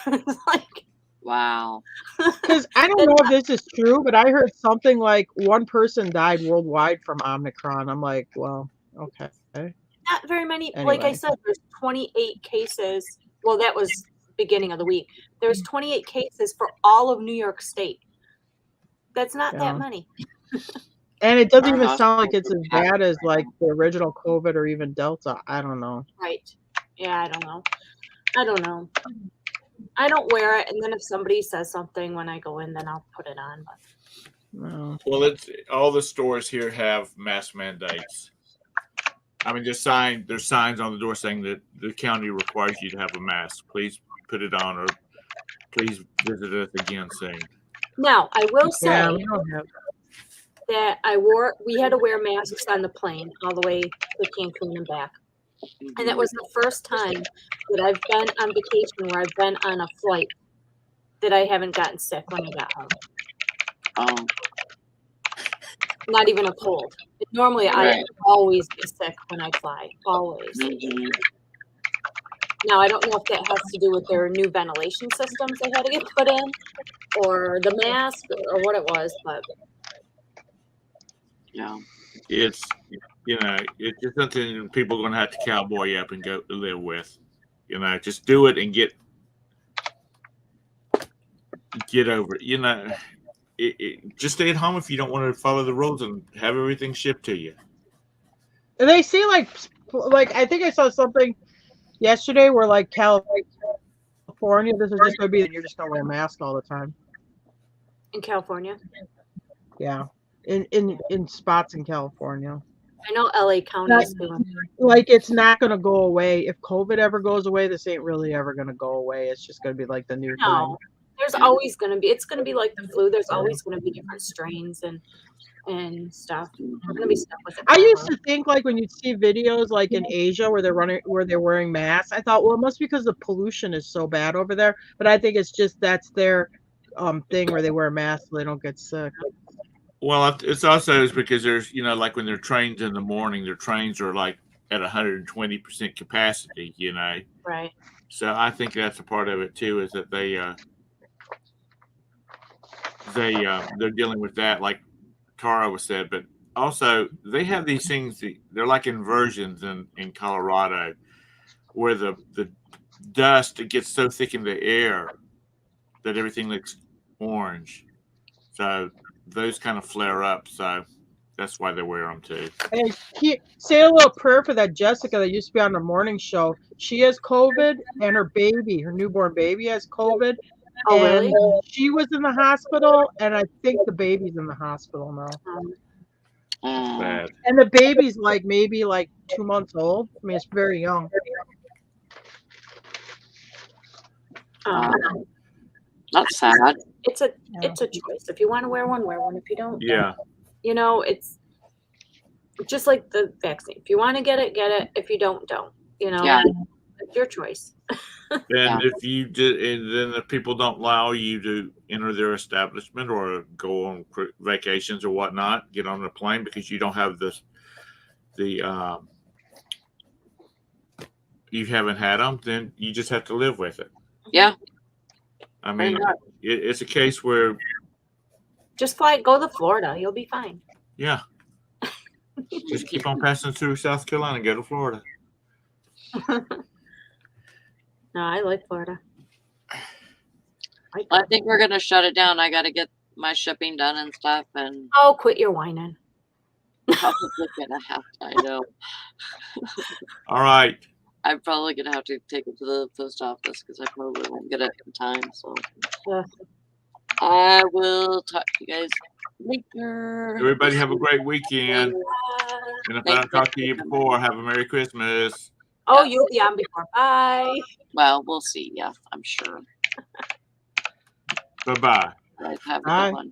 Like, wow. Because I don't know if this is true, but I heard something like one person died worldwide from Omicron. I'm like, well, okay. Not very many. Anyway. Like I said, there's 28 cases. Well, that was beginning of the week. There's 28 cases for all of New York State. That's not that many. And it doesn't even sound like it's as bad as like the original COVID or even Delta. I don't know. Right. Yeah, I don't know. I don't wear it, and then if somebody says something when I go in, then I'll put it on. But. No. Well, it's all the stores here have mask mandates. I mean, there's signs on the door saying that the county requires you to have a mask. Please put it on, or please visit us again soon. Now, I will say we don't have that we had to wear masks on the plane all the way to Cancun and back. And it was the first time that I've been on vacation where I've been on a flight that I haven't gotten sick when I got home. Oh. Not even a cold. Normally, Right. I always get sick when I fly. Always. Mm-hmm. Now, I don't know if that has to do with their new ventilation systems they had to get put in, or the mask, or what it was, but. Yeah. It's it's just something people are going to have to cowboy up and go live with. Just do it and get over it. Just stay at home if you don't want to follow the rules and have everything shipped to you. And they say like I think I saw something yesterday where like California, this is just going to be you're just going to wear a mask all the time. In California? Yeah. In spots in California. I know LA County is doing. Like it's not going to go away. If COVID ever goes away, this ain't really ever going to go away. It's just going to be like the new thing. There's always going to be. It's going to be like the flu. There's always going to be different strains and stuff. We're going to be stuck with it. I used to think like when you'd see videos like in Asia where they're wearing masks, I thought, well, it must be because the pollution is so bad over there. But I think it's just that's their thing where they wear masks so they don't get sick. Well, it's also because there's, like when they're trained in the morning, their trains are like at 120% capacity, Right. So I think that's a part of it too, is that they're dealing with that, like Tara was said, but also they have these things, they're like inversions in Colorado, where the dust, it gets so thick in the air that everything looks orange. So those kind of flare up, so that's why they wear them too. Hey, say a little prayer for that Jessica that used to be on the morning show. She has COVID, and her newborn baby, has COVID. Oh, and really? she was in the hospital, and I think the baby's in the hospital now. Bad. And the baby's like maybe 2 months old. I mean, it's very young. That's sad. It's a choice. If you want to wear one, wear one. If you don't, Yeah. It's just like the vaccine. If you want to get it, get it. If you don't. Yeah. It's your choice. And if you did, and then if people don't allow you to enter their establishment or go on vacations or whatnot, get on a plane because you don't have you haven't had them, then you just have to live with it. Yeah. I mean, it's a case where just go to Florida. You'll be fine. Yeah. Just keep on passing through South Carolina and go to Florida. No, I like Florida. I think we're gonna shut it down. I got to get my shipping done and stuff, and oh, quit your whining. probably gonna have to. I know. All right. I'm probably gonna have to take it to the post office because I probably won't get it in time. So I will talk to you guys later. Everybody have a great weekend. And if I don't talk to you before, have a Merry Christmas. Oh, you'll be on before. Bye. Well, we'll see. Yeah, I'm sure. Bye-bye. Guys, have a Bye. good one.